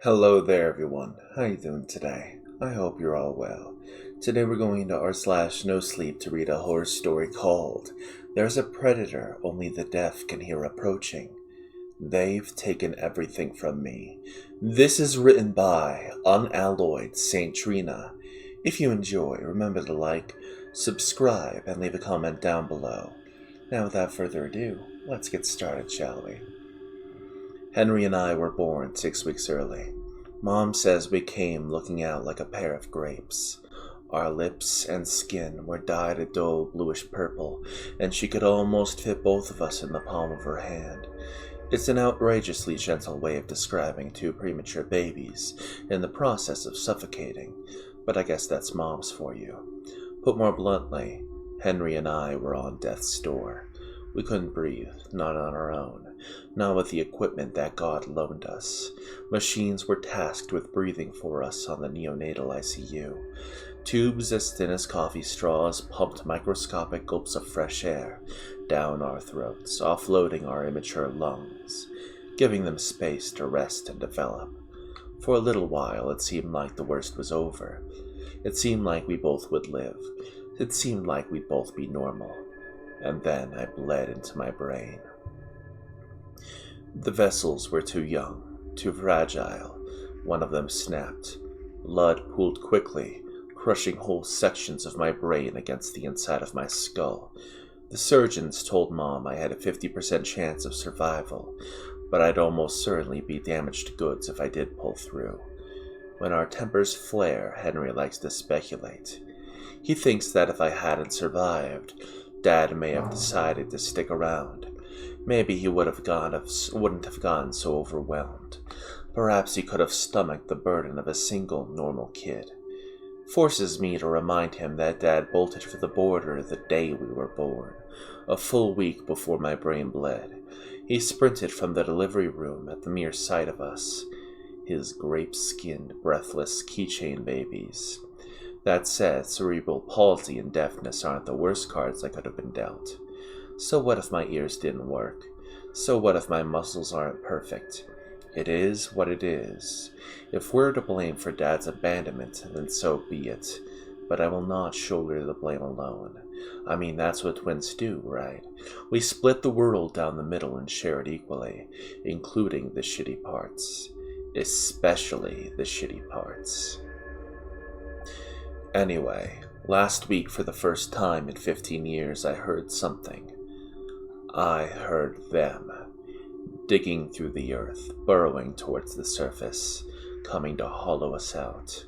Hello there everyone, how you doing today? I hope you're all well. Today we're going to r/no sleep to read a horror story called There's a Predator Only the Deaf Can Hear Approaching. They've Taken Everything From Me. This is written by Unalloyed Saint Trina. If you enjoy, remember to like, subscribe, and leave a comment down below. Now without further ado, let's get started, shall we? Henry and I were born 6 weeks early. Mom says we came looking out like a pair of grapes. Our lips and skin were dyed a dull bluish purple, and she could almost fit both of us in the palm of her hand. It's an outrageously gentle way of describing two premature babies in the process of suffocating, but I guess that's Mom's for you. Put more bluntly, Henry and I were on death's door. We couldn't breathe, not on our own, not with the equipment that God loaned us. Machines were tasked with breathing for us on the neonatal ICU. Tubes as thin as coffee straws pumped microscopic gulps of fresh air down our throats, offloading our immature lungs, giving them space to rest and develop. For a little while, it seemed like the worst was over. It seemed like we both would live. It seemed like we'd both be normal. And then I bled into my brain. The vessels were too young, too fragile. One of them snapped. Blood pooled quickly, crushing whole sections of my brain against the inside of my skull. The surgeons told Mom I had a 50% chance of survival, but I'd almost certainly be damaged goods if I did pull through. When our tempers flare, Henry likes to speculate. He thinks that if I hadn't survived, Dad may have decided to stick around. Maybe he wouldn't have gotten so overwhelmed. Perhaps he could have stomached the burden of a single normal kid. Forces me to remind him that Dad bolted for the border the day we were born, a full week before my brain bled. He sprinted from the delivery room at the mere sight of us, his grape-skinned, breathless keychain babies. That said, cerebral palsy and deafness aren't the worst cards I could have been dealt. So what if my ears didn't work? So what if my muscles aren't perfect? It is what it is. If we're to blame for Dad's abandonment, then so be it. But I will not shoulder the blame alone. I mean, that's what twins do, right? We split the world down the middle and share it equally, including the shitty parts. Especially the shitty parts. Anyway, last week for the first time in 15 years I heard something. I heard them, digging through the earth, burrowing towards the surface, coming to hollow us out.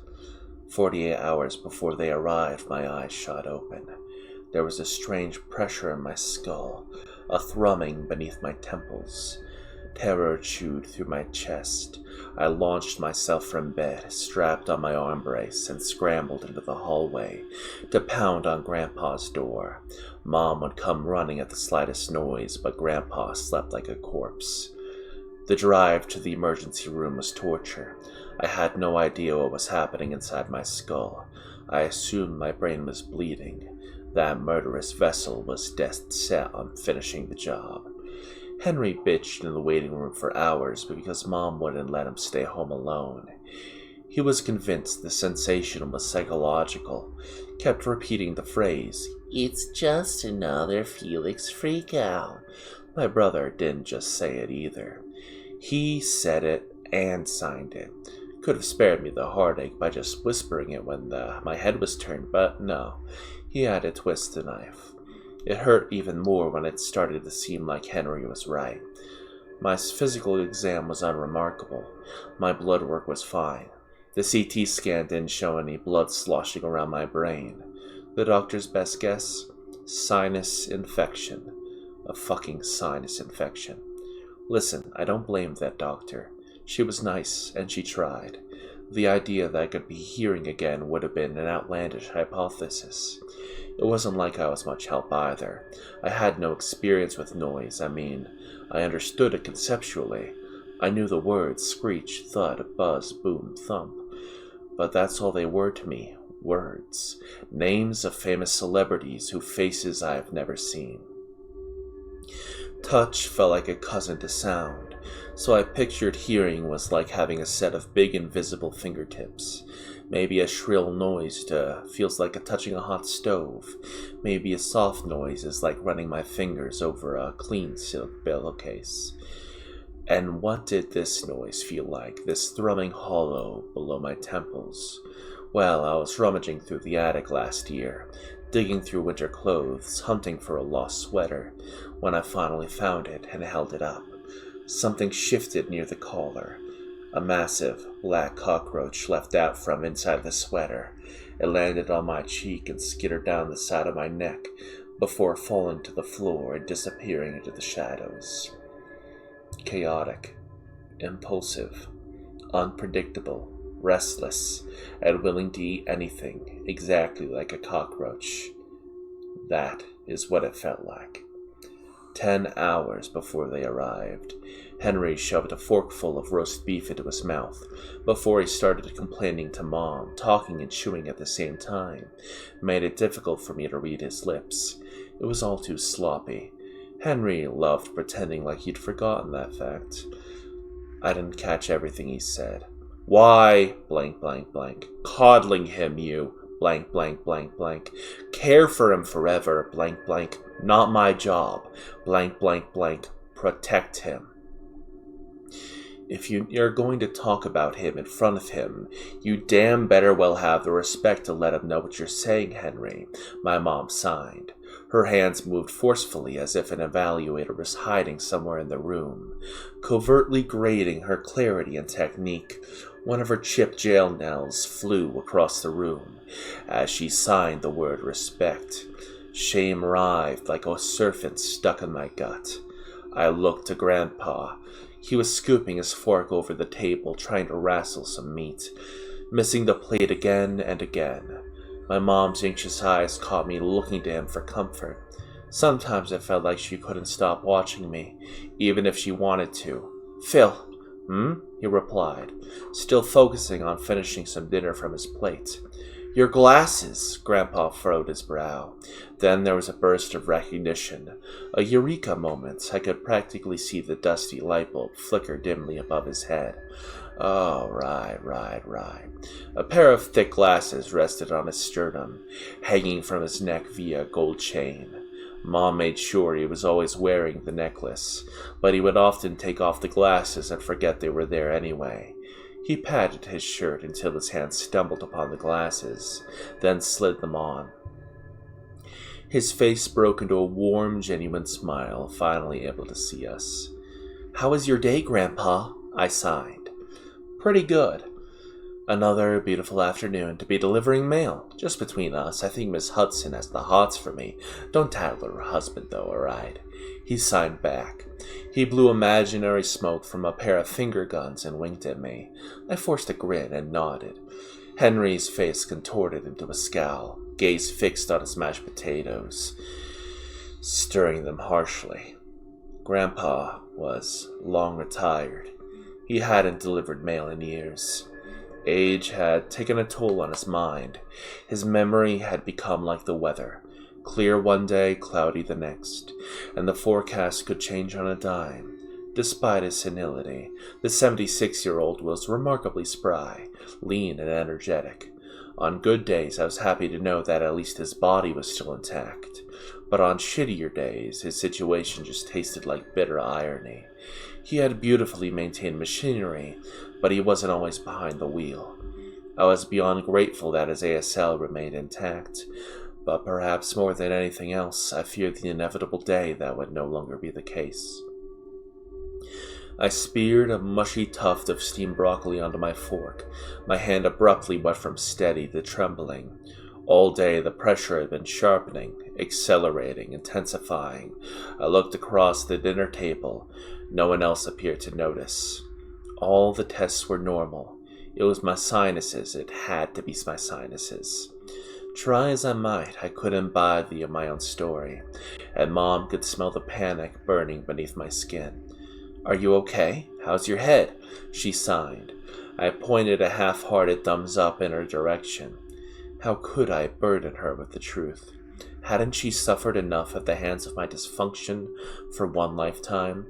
48 hours before they arrived, my eyes shot open. There was a strange pressure in my skull, a thrumming beneath my temples. Terror chewed through my chest. I launched myself from bed, strapped on my arm brace, and scrambled into the hallway to pound on Grandpa's door. Mom would come running at the slightest noise, but Grandpa slept like a corpse. The drive to the emergency room was torture. I had no idea what was happening inside my skull. I assumed my brain was bleeding. That murderous vessel was dead set on finishing the job. Henry bitched in the waiting room for hours because Mom wouldn't let him stay home alone. He was convinced the sensation was psychological, kept repeating the phrase, "It's just another Felix freakout." My brother didn't just say it either. He said it and signed it. Could have spared me the heartache by just whispering it when my head was turned, but no, he had to twist the knife. It hurt even more when it started to seem like Henry was right. My physical exam was unremarkable. My blood work was fine. The CT scan didn't show any blood sloshing around my brain. The doctor's best guess? Sinus infection. A fucking sinus infection. Listen, I don't blame that doctor. She was nice, and she tried. The idea that I could be hearing again would have been an outlandish hypothesis. It wasn't like I was much help either. I had no experience with noise. I understood it conceptually. I knew the words screech, thud, buzz, boom, thump. But that's all they were to me. Words. Names of famous celebrities whose faces I have never seen. Touch felt like a cousin to sound. so I pictured hearing was like having a set of big invisible fingertips. Maybe a shrill noise feels like touching a hot stove. Maybe a soft noise is like running my fingers over a clean silk pillowcase. And what did this noise feel like, this thrumming hollow below my temples? Well, I was rummaging through the attic last year, digging through winter clothes, hunting for a lost sweater, when I finally found it and held it up. Something shifted near the collar. A massive, black cockroach leapt out from inside the sweater. It landed on my cheek and skittered down the side of my neck before falling to the floor and disappearing into the shadows. Chaotic, impulsive, unpredictable, restless, and willing to eat anything, exactly like a cockroach. That is what it felt like. 10 hours before they arrived, Henry shoved a forkful of roast beef into his mouth before he started complaining to Mom. Talking and chewing at the same time made it difficult for me to read his lips. It was all too sloppy. Henry loved pretending like he'd forgotten that fact. I didn't catch everything he said. Why, blank, blank, blank. Coddling him, you, blank, blank, blank, blank. Care for him forever, blank, blank. Not my job, blank, blank, blank. Protect him. If you're going to talk about him in front of him, you damn better well have the respect to let him know what you're saying, Henry. My mom signed. Her hands moved forcefully as if an evaluator was hiding somewhere in the room, covertly grading her clarity and technique. One of her chipped jail nails flew across the room as she signed the word respect. Shame writhed like a serpent stuck in my gut. I looked to Grandpa. He was scooping his fork over the table, trying to wrestle some meat, missing the plate again and again. My mom's anxious eyes caught me looking to him for comfort. Sometimes it felt like she couldn't stop watching me, even if she wanted to. Phil, he replied, still focusing on finishing some dinner from his plate. Your glasses, Grandpa furrowed his brow. Then there was a burst of recognition, a eureka moment. I could practically see the dusty light bulb flicker dimly above his head. Oh, right. A pair of thick glasses rested on his sternum, hanging from his neck via a gold chain. Mom made sure he was always wearing the necklace, but he would often take off the glasses and forget they were there anyway. He patted his shirt until his hand stumbled upon the glasses, then slid them on. His face broke into a warm, genuine smile, finally able to see us. How was your day, Grandpa? I sighed. Pretty good. Another beautiful afternoon to be delivering mail. Just between us, I think Miss Hudson has the hots for me. Don't tattle her husband, though, alright? He signed back. He blew imaginary smoke from a pair of finger guns and winked at me. I forced a grin and nodded. Henry's face contorted into a scowl, gaze fixed on his mashed potatoes, stirring them harshly. Grandpa was long retired. He hadn't delivered mail in years. Age had taken a toll on his mind. His memory had become like the weather. Clear one day, cloudy the next, and the forecast could change on a dime. Despite his senility, the 76-year-old was remarkably spry, lean and energetic. On good days, I was happy to know that at least his body was still intact, but on shittier days, his situation just tasted like bitter irony. He had beautifully maintained machinery, but he wasn't always behind the wheel. I was beyond grateful that his ASL remained intact, but perhaps more than anything else, I feared the inevitable day that would no longer be the case. I speared a mushy tuft of steamed broccoli onto my fork. My hand abruptly went from steady to trembling. All day the pressure had been sharpening, accelerating, intensifying. I looked across the dinner table. No one else appeared to notice. All the tests were normal. It was my sinuses. It had to be my sinuses. Try as I might, I couldn't buy my own story, and Mom could smell the panic burning beneath my skin. Are you okay? How's your head? She signed. I pointed a half-hearted thumbs up in her direction. How could I burden her with the truth? Hadn't she suffered enough at the hands of my dysfunction for one lifetime?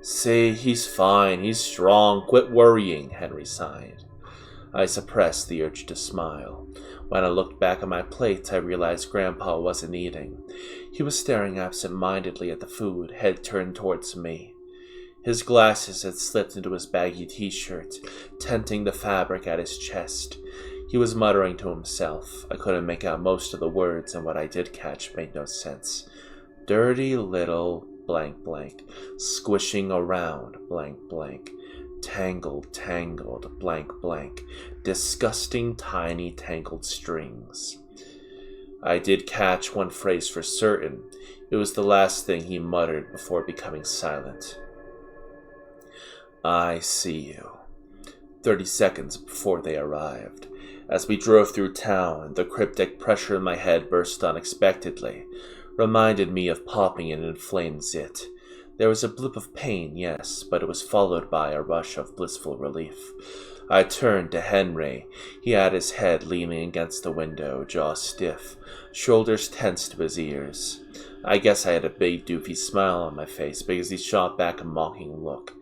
Say he's fine, he's strong, quit worrying, Henry sighed. I suppressed the urge to smile. When I looked back at my plate, I realized Grandpa wasn't eating. He was staring absent-mindedly at the food, head turned towards me. His glasses had slipped into his baggy t-shirt, tenting the fabric at his chest. He was muttering to himself. I couldn't make out most of the words, and what I did catch made no sense. Dirty little blank blank, squishing around blank blank, tangled blank blank, disgusting tiny tangled strings. I did catch one phrase for certain. It was the last thing he muttered before becoming silent. I see you. 30 seconds before they arrived. As we drove through town, the cryptic pressure in my head burst unexpectedly, reminded me of popping an inflamed zit. There was a blip of pain, yes, but it was followed by a rush of blissful relief. I turned to Henry. He had his head leaning against the window, jaw stiff, shoulders tense to his ears. I guess I had a big doofy smile on my face because he shot back a mocking look,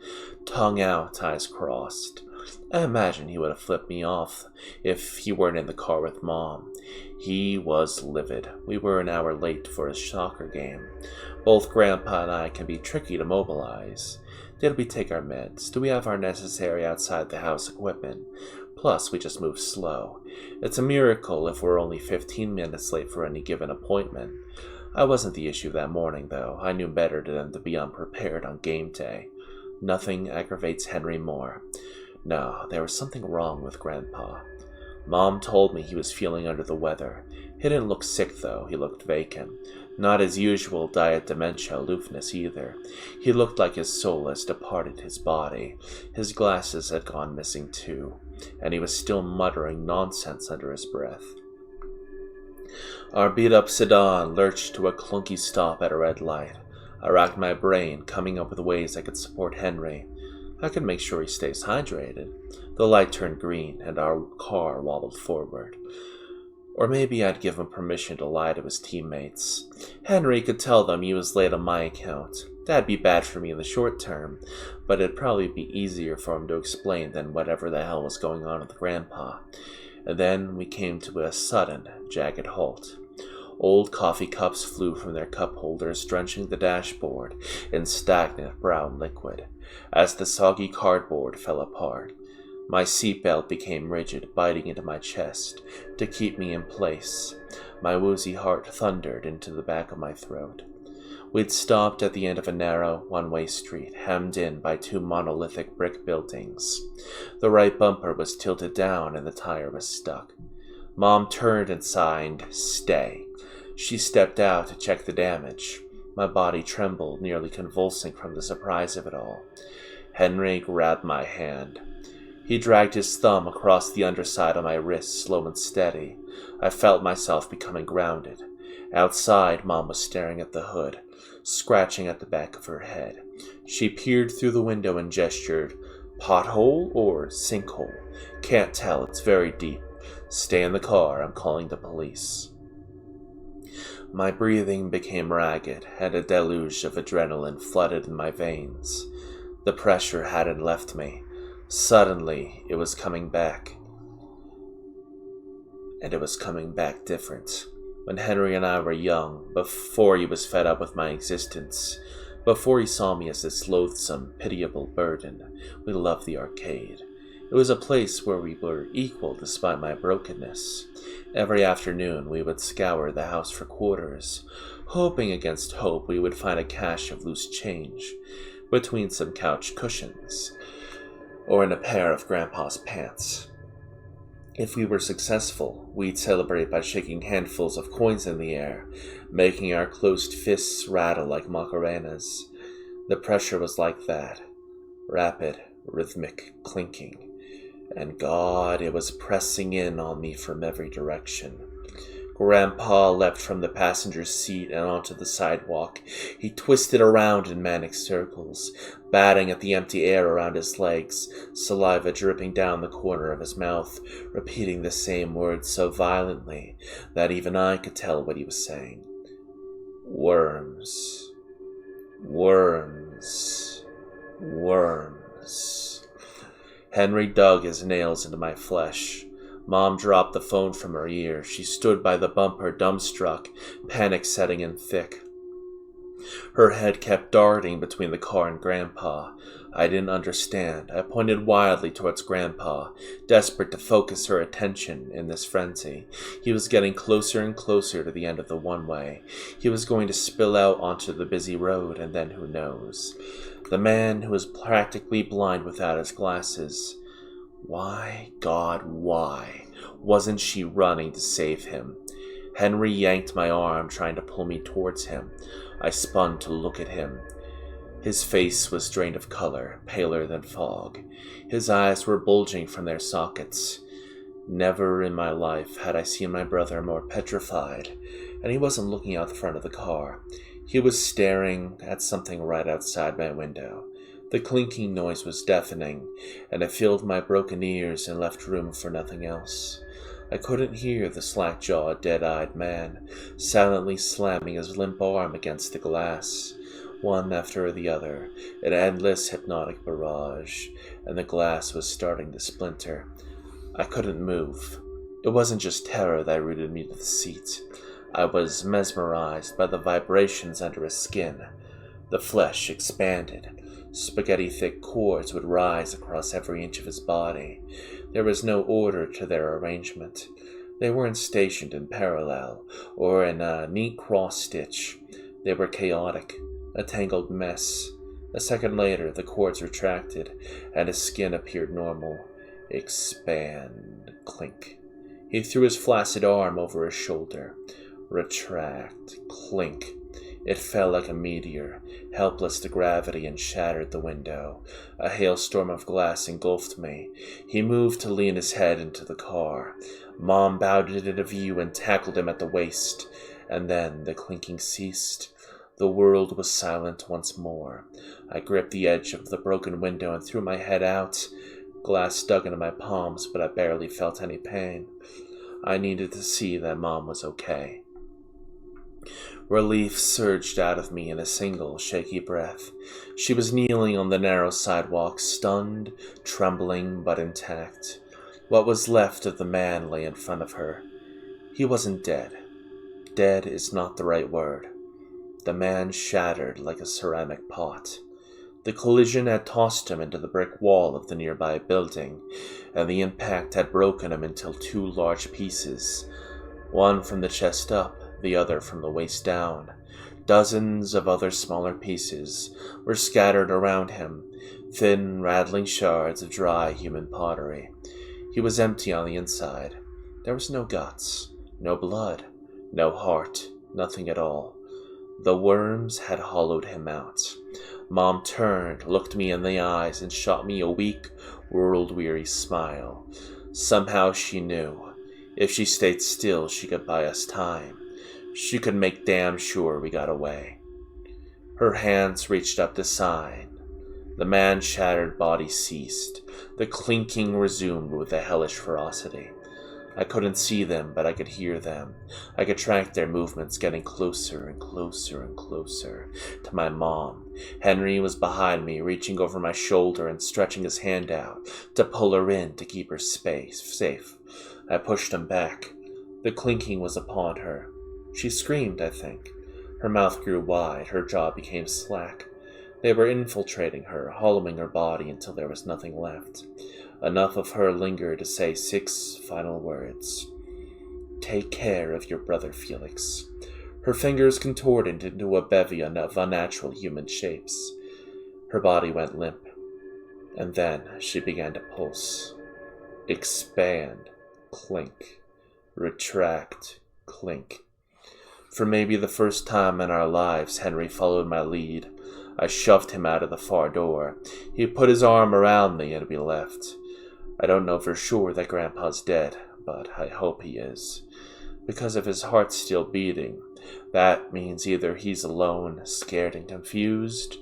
tongue out, eyes crossed. I imagine he would have flipped me off if he weren't in the car with Mom. He was livid. We were an hour late for his soccer game. Both Grandpa and I can be tricky to mobilize. Did we take our meds? Do we have our necessary outside-the-house equipment? Plus, we just move slow. It's a miracle if we're only 15 minutes late for any given appointment. I wasn't the issue that morning, though. I knew better than to be unprepared on game day. Nothing aggravates Henry more. No, there was something wrong with Grandpa. Mom told me he was feeling under the weather. He didn't look sick, though. He looked vacant. Not his usual diet dementia aloofness either. He looked like his soul has departed his body. His glasses had gone missing too, and he was still muttering nonsense under his breath. Our beat-up sedan lurched to a clunky stop at a red light. I racked my brain, coming up with ways I could support Henry. I could make sure he stays hydrated. The light turned green, and our car wobbled forward. Or maybe I'd give him permission to lie to his teammates. Henry could tell them he was late on my account. That'd be bad for me in the short term, but it'd probably be easier for him to explain than whatever the hell was going on with Grandpa. And then we came to a sudden, jagged halt. Old coffee cups flew from their cup holders, drenching the dashboard in stagnant brown liquid. As the soggy cardboard fell apart, my seatbelt became rigid, biting into my chest to keep me in place. My woozy heart thundered into the back of my throat. We'd stopped at the end of a narrow, one-way street, hemmed in by two monolithic brick buildings. The right bumper was tilted down and the tire was stuck. Mom turned and signed, "Stay." She stepped out to check the damage. My body trembled, nearly convulsing from the surprise of it all. Henry grabbed my hand. He dragged his thumb across the underside of my wrist, slow and steady. I felt myself becoming grounded. Outside, Mom was staring at the hood, scratching at the back of her head. She peered through the window and gestured. "Pothole or sinkhole? Can't tell, it's very deep. Stay in the car, I'm calling the police." My breathing became ragged, and a deluge of adrenaline flooded in my veins. The pressure hadn't left me. Suddenly, it was coming back. And it was coming back different. When Henry and I were young, before he was fed up with my existence, before he saw me as this loathsome, pitiable burden, we loved the arcade. It was a place where we were equal despite my brokenness. Every afternoon we would scour the house for quarters, hoping against hope we would find a cache of loose change between some couch cushions or in a pair of Grandpa's pants. If we were successful, we'd celebrate by shaking handfuls of coins in the air, making our closed fists rattle like macarenas. The pressure was like that, rapid, rhythmic clinking. And God, it was pressing in on me from every direction. Grandpa leapt from the passenger's seat and onto the sidewalk. He twisted around in manic circles, batting at the empty air around his legs, saliva dripping down the corner of his mouth, repeating the same words so violently that even I could tell what he was saying. Worms. Worms. Worms. Henry dug his nails into my flesh. Mom dropped the phone from her ear. She stood by the bumper, dumbstruck, panic setting in thick. Her head kept darting between the car and Grandpa. I didn't understand. I pointed wildly towards Grandpa, desperate to focus her attention in this frenzy. He was getting closer and closer to the end of the one-way. He was going to spill out onto the busy road, and then who knows? The man who was practically blind without his glasses. Why, God, why wasn't she running to save him? Henry yanked my arm, trying to pull me towards him. I spun to look at him. His face was drained of color, paler than fog. His eyes were bulging from their sockets. Never in my life had I seen my brother more petrified, and he wasn't looking out the front of the car. He was staring at something right outside my window. The clinking noise was deafening, and it filled my broken ears and left room for nothing else. I couldn't hear the slack-jawed, dead-eyed man silently slamming his limp arm against the glass, one after the other, an endless hypnotic barrage, and the glass was starting to splinter. I couldn't move. It wasn't just terror that rooted me to the seat. I was mesmerized by the vibrations under his skin. The flesh expanded. Spaghetti-thick cords would rise across every inch of his body. There was no order to their arrangement. They weren't stationed in parallel, or in a neat cross-stitch. They were chaotic, a tangled mess. A second later, the cords retracted, and his skin appeared normal. Expand. Clink. He threw his flaccid arm over his shoulder. Retract. Clink. It fell like a meteor, helpless to gravity, and shattered the window. A hailstorm of glass engulfed me. He moved to lean his head into the car. Mom bounded into view and tackled him at the waist. And then the clinking ceased. The world was silent once more. I gripped the edge of the broken window and threw my head out. Glass dug into my palms, but I barely felt any pain. I needed to see that Mom was okay. Relief surged out of me in a single, shaky breath. She was kneeling on the narrow sidewalk, stunned, trembling, but intact. What was left of the man lay in front of her. He wasn't dead. Dead is not the right word. The man shattered like a ceramic pot. The collision had tossed him into the brick wall of the nearby building, and the impact had broken him into two large pieces, one from the chest up, the other from the waist down. Dozens of other smaller pieces were scattered around him, thin, rattling shards of dry human pottery. He was empty on the inside. There was no guts, no blood, no heart, nothing at all. The worms had hollowed him out. Mom turned, looked me in the eyes, and shot me a weak, world-weary smile. Somehow she knew. If she stayed still, she could buy us time. She could make damn sure we got away. Her hands reached up to sign. The man's shattered body ceased. The clinking resumed with a hellish ferocity. I couldn't see them, but I could hear them. I could track their movements, getting closer and closer and closer to my mom. Henry was behind me, reaching over my shoulder and stretching his hand out to pull her in to keep her safe. I pushed him back. The clinking was upon her. She screamed, I think. Her mouth grew wide, her jaw became slack. They were infiltrating her, hollowing her body until there was nothing left. Enough of her lingered to say 6 final words. Take care of your brother, Felix. Her fingers contorted into a bevy of unnatural human shapes. Her body went limp. And then she began to pulse. Expand. Clink. Retract. Clink. For maybe the first time in our lives, Henry followed my lead. I shoved him out of the far door. He put his arm around me and we left. I don't know for sure that Grandpa's dead, but I hope he is. Because if his heart's still beating, that means either he's alone, scared and confused,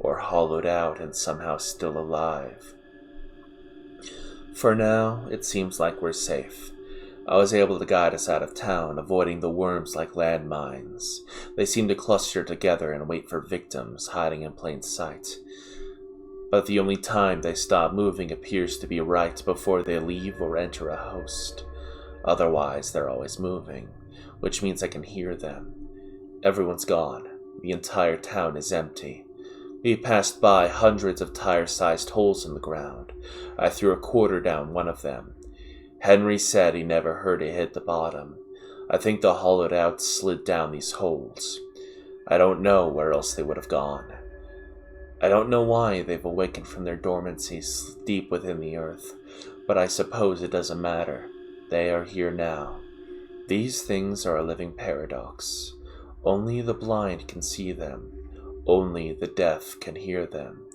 or hollowed out and somehow still alive. For now, it seems like we're safe. I was able to guide us out of town, avoiding the worms like landmines. They seemed to cluster together and wait for victims, hiding in plain sight. but the only time they stop moving appears to be right before they leave or enter a host. Otherwise, they're always moving, which means I can hear them. Everyone's gone. The entire town is empty. We passed by hundreds of tire-sized holes in the ground. I threw a quarter down one of them. Henry said he never heard it hit the bottom. I think the hollowed out slid down these holes. I don't know where else they would have gone. I don't know why they've awakened from their dormancies deep within the earth, but I suppose it doesn't matter. They are here now. These things are a living paradox. Only the blind can see them. Only the deaf can hear them.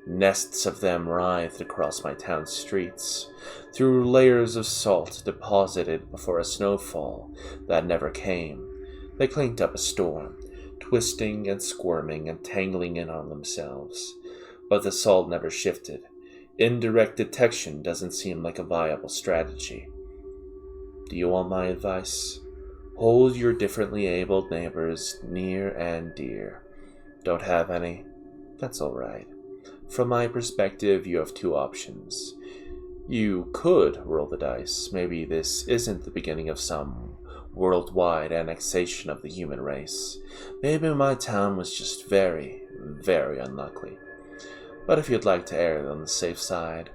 Nests of them writhed across my town streets, through layers of salt deposited before a snowfall that never came. They clinked up a storm, twisting and squirming and tangling in on themselves. But the salt never shifted. Indirect detection doesn't seem like a viable strategy. Do you want my advice? Hold your differently abled neighbors near and dear. Don't have any? That's all right. From my perspective, you have two options. You could roll the dice. Maybe this isn't the beginning of some worldwide annexation of the human race. Maybe my town was just very, very unlucky. But if you'd like to err on the safe side,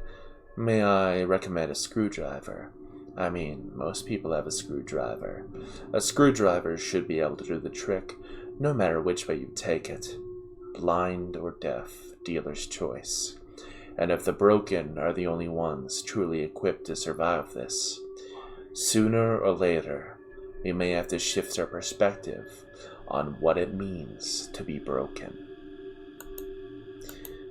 may I recommend a screwdriver? I mean, most people have a screwdriver. A screwdriver should be able to do the trick, no matter which way you take it. Blind or deaf, dealer's choice. And if the broken are the only ones truly equipped to survive this, sooner or later, we may have to shift our perspective on what it means to be broken.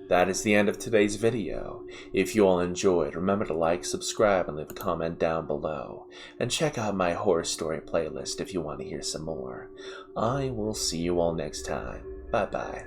That is the end of today's video. If you all enjoyed, remember to like, subscribe, and leave a comment down below. And check out my horror story playlist if you want to hear some more. I will see you all next time. Bye-bye.